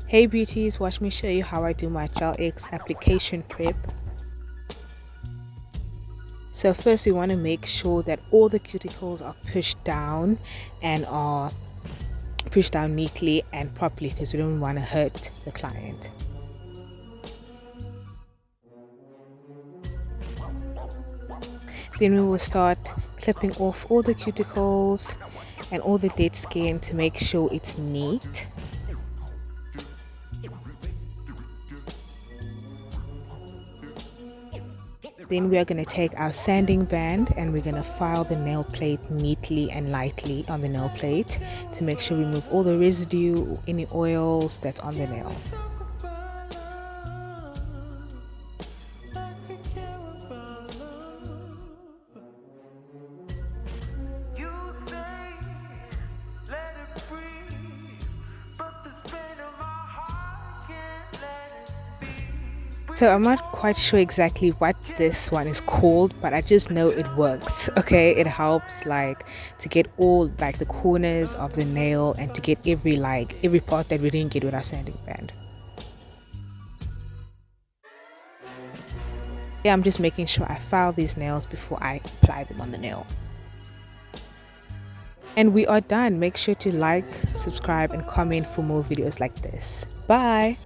Hey beauties, watch me show you how I do my Gel X application prep. So first we want to make sure that all the cuticles are pushed down and are pushed down neatly and properly because we don't want to hurt the client. Then we will start clipping off all the cuticles and all the dead skin to make sure it's neat. Then we are going to take our sanding band and we're going to file the nail plate neatly and lightly on the nail plate to make sure we remove all the residue, any oils that's on the nail. So I'm not quite sure exactly what this one is called, but I just know it works. Okay, it helps like to get all like the corners of the nail and to get every part that we didn't get with our sanding band. Yeah, I'm just making sure I file these nails before I apply them on the nail. And we are done. Make sure to like, subscribe and comment for more videos like this. Bye.